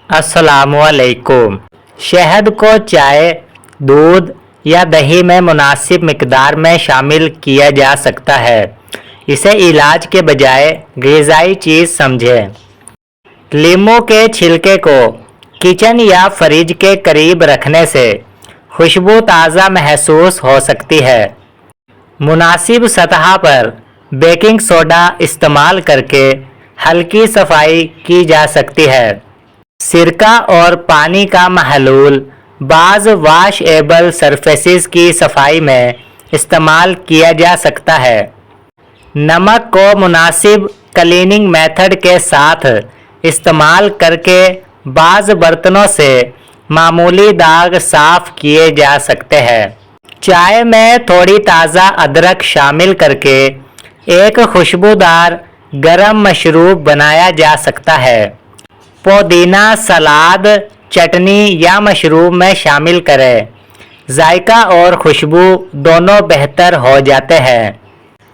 अस्सलामुअलैकुम। शहद को चाय, दूध या दही में मुनासिब मिकदार में शामिल किया जा सकता है। इसे इलाज के बजाय ग़िज़ाई चीज़ समझें। लीमू के छिलके को किचन या फ्रिज के करीब रखने से खुशबू ताज़ा महसूस हो सकती है। मुनासिब सतह पर बेकिंग सोडा इस्तेमाल करके हल्की सफाई की जा सकती है। सिरका और पानी का महलूल बाज़ वॉशएबल सरफेसेस की सफाई में इस्तेमाल किया जा सकता है। नमक को मुनासिब क्लीनिंग मेथड के साथ इस्तेमाल करके बाज़ बर्तनों से मामूली दाग साफ किए जा सकते हैं। चाय में थोड़ी ताज़ा अदरक शामिल करके एक खुशबूदार गरम मशरूब बनाया जा सकता है। पुदीना सलाद, चटनी या मशरूब में शामिल करें। जायका और खुशबू दोनों बेहतर हो जाते हैं।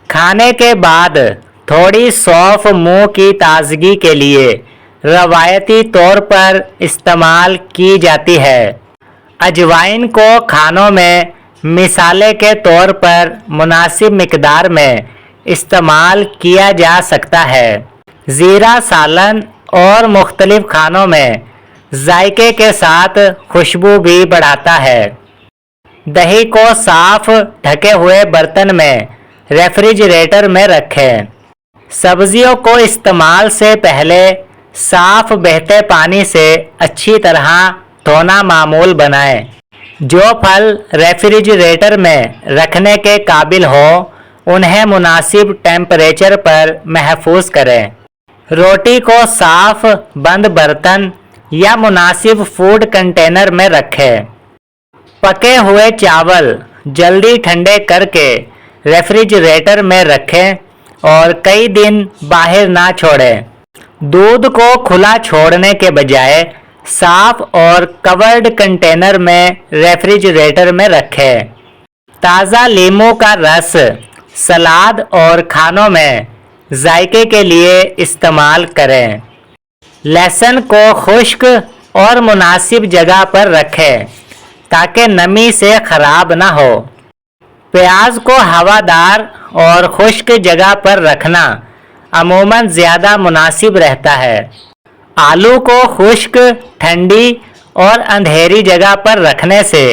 खाने के बाद थोड़ी सौंफ मुंह की ताजगी के लिए रवायती तौर पर इस्तेमाल की जाती है। अजवाइन को खानों में मिसाले के तौर पर मुनासिब मिकदार में इस्तेमाल किया जा सकता है। ज़ीरा सालन और मुख्तलिफ खानों में जायके के साथ खुशबू भी बढ़ाता है। दही को साफ ढके हुए बर्तन में रेफ्रिजरेटर में रखें। सब्जियों को इस्तेमाल से पहले साफ बहते पानी से अच्छी तरह धोना मामूल बनाएं। जो फल रेफ्रिजरेटर में रखने के काबिल हो उन्हें मुनासिब टेम्परेचर पर महफूज करें। रोटी को साफ बंद बर्तन या मुनासिब फूड कंटेनर में रखें। पके हुए चावल जल्दी ठंडे करके रेफ्रिजरेटर में रखें और कई दिन बाहर ना छोड़ें। दूध को खुला छोड़ने के बजाय साफ और कवर्ड कंटेनर में रेफ्रिजरेटर में रखें। ताज़ा लीमू का रस सलाद और खानों में जायके के लिए इस्तेमाल करें। लहसुन को खुश्क और मुनासिब जगह पर रखें ताकि नमी से ख़राब ना हो। प्याज को हवादार और खुश्क जगह पर रखना अमूमन ज़्यादा मुनासिब रहता है। आलू को खुश्क, ठंडी और अंधेरी जगह पर रखने से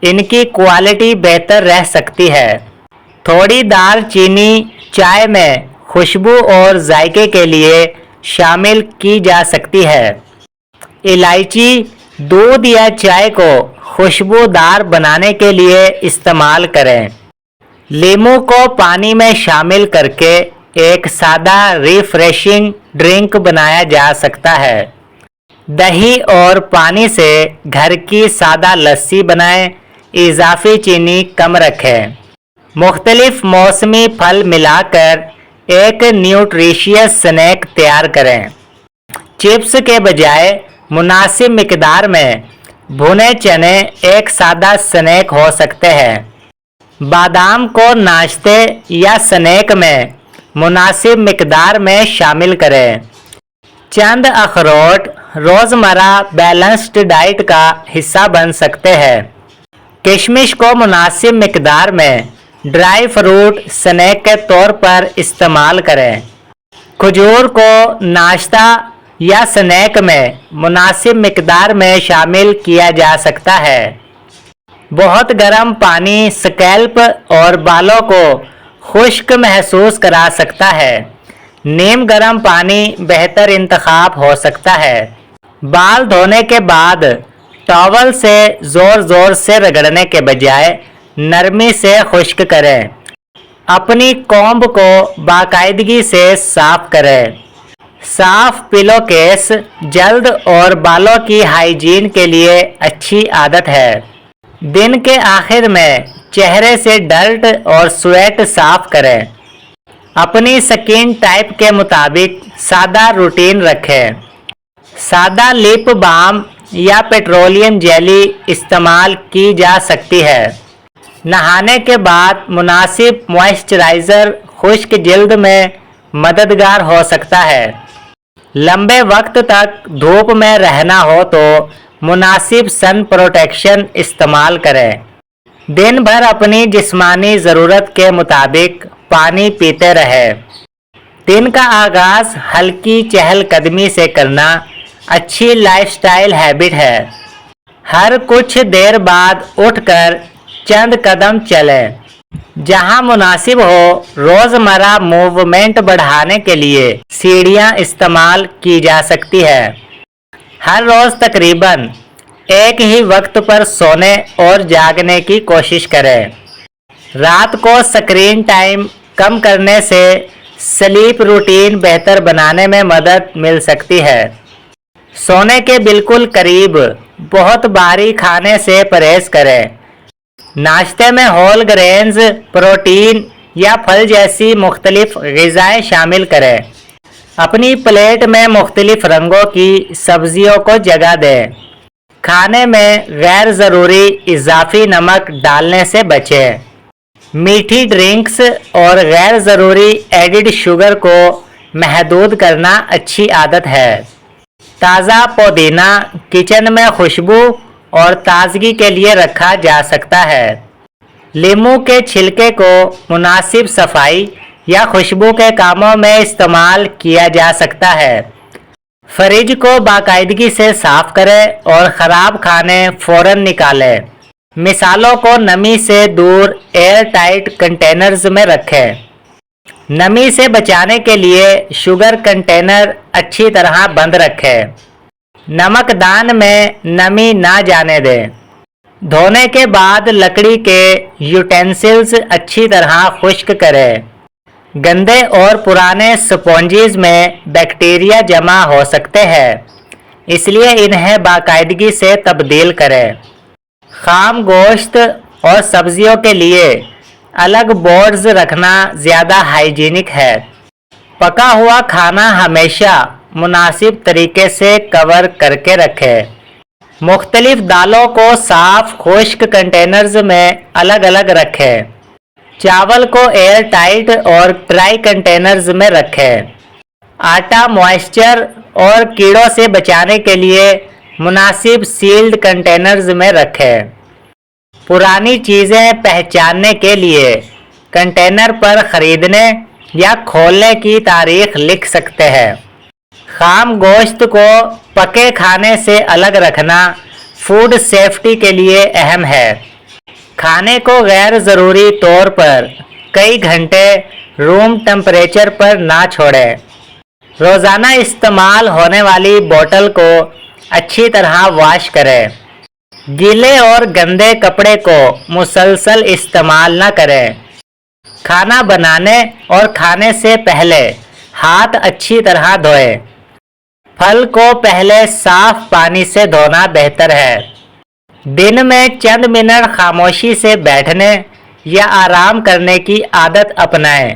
इनकी क्वालिटी बेहतर रह सकती है। थोड़ी दालचीनी चाय में खुशबू और जायके के लिए शामिल की जा सकती है। इलायची दूध या चाय को खुशबूदार बनाने के लिए इस्तेमाल करें। लीमू को पानी में शामिल करके एक सादा रिफ्रेशिंग ड्रिंक बनाया जा सकता है। दही और पानी से घर की सादा लस्सी बनाएं। इजाफी चीनी कम रखें। मुख्तलिफ मौसमी फल मिलाकर एक न्यूट्रिशियस स्नैक तैयार करें। चिप्स के बजाय मुनासिब मिकदार में भुने चने एक सादा स्नैक हो सकते हैं। बादाम को नाश्ते या स्नैक में मुनासिब मिकदार में शामिल करें। चंद अखरोट रोज़मर्रा बैलेंस्ड डाइट का हिस्सा बन सकते हैं। किशमिश को मुनासिब मिकदार में ड्राई फ्रूट स्नैक के तौर पर इस्तेमाल करें। खजूर को नाश्ता या स्नैक में मुनासिब मिकदार में शामिल किया जा सकता है। बहुत गर्म पानी स्कैल्प और बालों को खुश्क महसूस करा सकता है। नीम गर्म पानी बेहतर इंतखाब हो सकता है। बाल धोने के बाद टॉवल से ज़ोर ज़ोर से रगड़ने के बजाय नरमी से खुश्क करें। अपनी कॉम्ब को बाकायदगी से साफ करें। साफ पिलो केस जल्द और बालों की हाइजीन के लिए अच्छी आदत है। दिन के आखिर में चेहरे से डर्ट और स्वेट साफ करें। अपनी स्किन टाइप के मुताबिक सादा रूटीन रखें। सादा लिप बाम या पेट्रोलियम जेली इस्तेमाल की जा सकती है। नहाने के बाद मुनासिब मॉइस्चराइज़र खुश्क जिल्द में मददगार हो सकता है। लंबे वक्त तक धूप में रहना हो तो मुनासिब सन प्रोटेक्शन इस्तेमाल करें। दिन भर अपनी जिस्मानी ज़रूरत के मुताबिक पानी पीते रहें। दिन का आगाज़ हल्की चहलकदमी से करना अच्छी लाइफस्टाइल हैबिट है। हर कुछ देर बाद उठकर चंद कदम चलें। जहां मुनासिब हो रोज़मर्रा मूवमेंट बढ़ाने के लिए सीढ़ियां इस्तेमाल की जा सकती है। हर रोज़ तकरीबन एक ही वक्त पर सोने और जागने की कोशिश करें। रात को स्क्रीन टाइम कम करने से स्लीप रूटीन बेहतर बनाने में मदद मिल सकती है। सोने के बिल्कुल करीब बहुत भारी खाने से परहेज करें। नाश्ते में होल ग्रेन्स, प्रोटीन या फल जैसी मुख्तलिफ ग़िज़ाएँ शामिल करें। अपनी प्लेट में मुख्तलिफ रंगों की सब्जियों को जगह दें। खाने में गैर ज़रूरी इजाफी नमक डालने से बचें। मीठी ड्रिंक्स और गैर ज़रूरी एडिड शुगर को महदूद करना अच्छी आदत है। ताज़ा पुदीना किचन में खुशबू और ताजगी के लिए रखा जा सकता है। लीमू के छिलके को मुनासिब सफाई या खुशबू के कामों में इस्तेमाल किया जा सकता है। फ्रिज को बाकायदगी से साफ करें और ख़राब खाने फ़ौरन निकालें। मिसालों को नमी से दूर एयर टाइट कंटेनर्स में रखें। नमी से बचाने के लिए शुगर कंटेनर अच्छी तरह बंद रखें। नमकदान में नमी ना जाने दें। धोने के बाद लकड़ी के यूटेंसिल्स अच्छी तरह खुश्क करें। गंदे और पुराने स्पॉन्जेस में बैक्टीरिया जमा हो सकते हैं, इसलिए इन्हें बाकायदगी से तब्दील करें। खाम गोश्त और सब्जियों के लिए अलग बोर्ड्स रखना ज़्यादा हाइजीनिक है। पका हुआ खाना हमेशा मुनासिब तरीके से कवर करके रखें। मुख्तलिफ दालों को साफ खुश्क कंटेनर्स में अलग अलग रखें। चावल को एयर टाइट और ड्राई कंटेनर्स में रखें। आटा मॉइस्चर और कीड़ों से बचाने के लिए मुनासिब सील्ड कंटेनर्स में रखें। पुरानी चीज़ें पहचानने के लिए कंटेनर पर ख़रीदने या खोलने की तारीख लिख सकते हैं। खाम गोश्त को पके खाने से अलग रखना फूड सेफ्टी के लिए अहम है। खाने को गैर ज़रूरी तौर पर कई घंटे रूम टेम्परेचर पर ना छोड़ें। रोज़ाना इस्तेमाल होने वाली बोतल को अच्छी तरह वॉश करें। गीले और गंदे कपड़े को मुसलसल इस्तेमाल न करें। खाना बनाने और खाने से पहले हाथ अच्छी तरह धोएं। फल को पहले साफ पानी से धोना बेहतर है। दिन में चंद मिनट खामोशी से बैठने या आराम करने की आदत अपनाएं।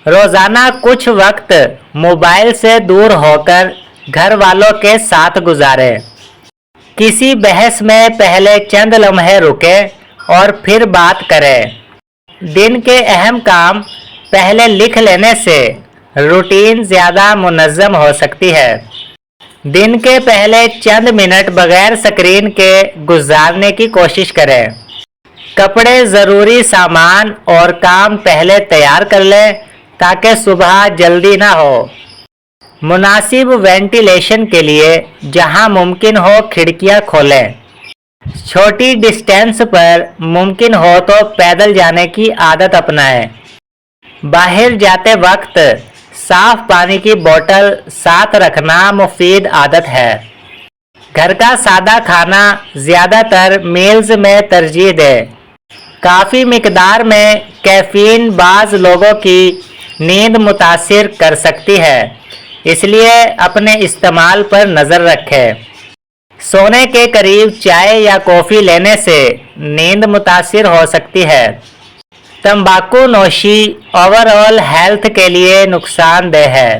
रोज़ाना कुछ वक्त मोबाइल से दूर होकर घर वालों के साथ गुजारें। किसी बहस में पहले चंद लम्हे रुकें और फिर बात करें। दिन के अहम काम पहले लिख लेने से रूटीन ज़्यादा मुनज़्ज़म हो सकती है। दिन के पहले चंद मिनट बगैर स्क्रीन के गुजारने की कोशिश करें। कपड़े, ज़रूरी सामान और काम पहले तैयार कर लें ताकि सुबह जल्दी ना हो। मुनासिब वेंटिलेशन के लिए जहां मुमकिन हो खिड़कियां खोलें। छोटी डिस्टेंस पर मुमकिन हो तो पैदल जाने की आदत अपनाएं। बाहर जाते वक्त साफ पानी की बोतल साथ रखना मुफीद आदत है। घर का सादा खाना ज़्यादातर मील्स में तरजीह दें। काफ़ी मिकदार में कैफ़ीन बाज़ लोगों की नींद मुतासिर कर सकती है, इसलिए अपने इस्तेमाल पर नज़र रखें। सोने के करीब चाय या कॉफ़ी लेने से नींद मुतासिर हो सकती है। तंबाकू नोशी ओवरऑल हेल्थ के लिए नुकसानदेह है।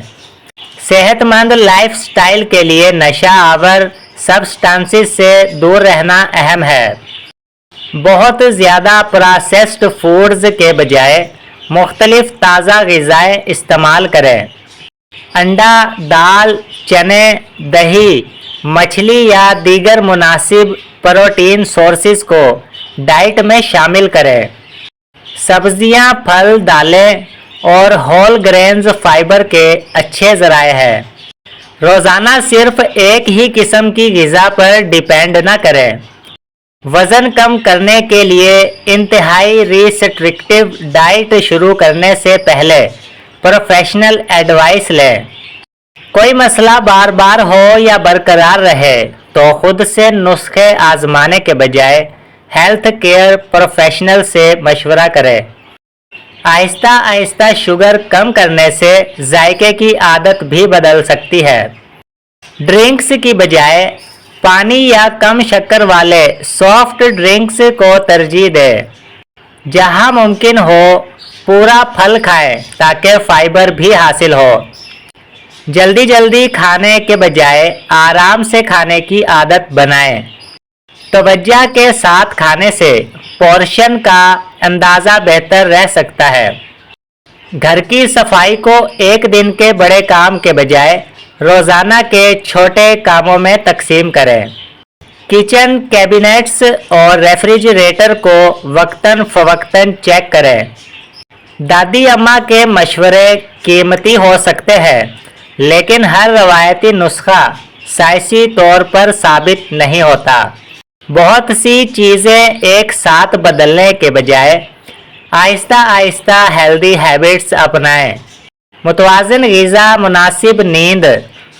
सेहतमंद लाइफस्टाइल के लिए नशा आवर सब्सटेंसेस से दूर रहना अहम है। बहुत ज़्यादा प्रोसेस्ड फूड्स के बजाय मुख्तलिफ ताज़ा ग़िज़ाएँ इस्तेमाल करें। अंडा, दाल, चने, दही, मछली या दीगर मुनासिब प्रोटीन सोर्सेज को डाइट में शामिल करें। सब्जियां, फल, दालें और होल ग्रेन्स फाइबर के अच्छे ज़राए हैं। रोज़ाना सिर्फ एक ही किस्म की ग़िज़ा पर डिपेंड न करें। वज़न कम करने के लिए इंतहाई रिस्ट्रिक्टिव डाइट शुरू करने से पहले प्रोफेशनल एडवाइस लें। कोई मसला बार बार हो या बरकरार रहे तो खुद से नुस्खे आजमाने के बजाय हेल्थ केयर प्रोफेशनल से मशवरा करें। आहिस्ता आहिस्ता शुगर कम करने से जायके की आदत भी बदल सकती है। ड्रिंक्स की बजाय पानी या कम शक्कर वाले सॉफ्ट ड्रिंक्स को तरजीह दें। जहां मुमकिन हो पूरा फल खाएं ताकि फाइबर भी हासिल हो। जल्दी जल्दी खाने के बजाय आराम से खाने की आदत बनाएं। तवज्जो के साथ खाने से पोर्शन का अंदाज़ा बेहतर रह सकता है। घर की सफाई को एक दिन के बड़े काम के बजाय रोज़ाना के छोटे कामों में तकसीम करें। किचन कैबिनेट्स और रेफ्रिजरेटर को वक्तन फ़वक्तन चेक करें। दादी अम्मा के मशवरे कीमती हो सकते हैं, लेकिन हर रवायती नुस्खा साइंसी तौर पर साबित नहीं होता। बहुत सी चीज़ें एक साथ बदलने के बजाय आहिस्ता आहिस्ता हेल्दी हैबिट्स अपनाएं। मुतवाज़िन ग़िज़ा, मुनासिब नींद,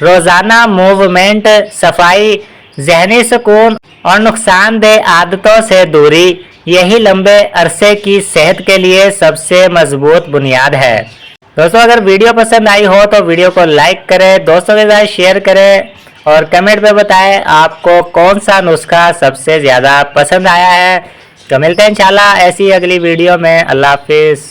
रोज़ाना मूवमेंट, सफाई, ज़हनी सुकून और नुकसानदेह आदतों से दूरी, यही लंबे अरसे की सेहत के लिए सबसे मजबूत बुनियाद है। दोस्तों, अगर वीडियो पसंद आई हो तो वीडियो को लाइक करें, दोस्तों के साथ शेयर करें और कमेंट में बताएं आपको कौन सा नुस्खा सबसे ज़्यादा पसंद आया है। तो मिलते हैं इंशाल्लाह ऐसी अगली वीडियो में। अल्लाह हाफिज़।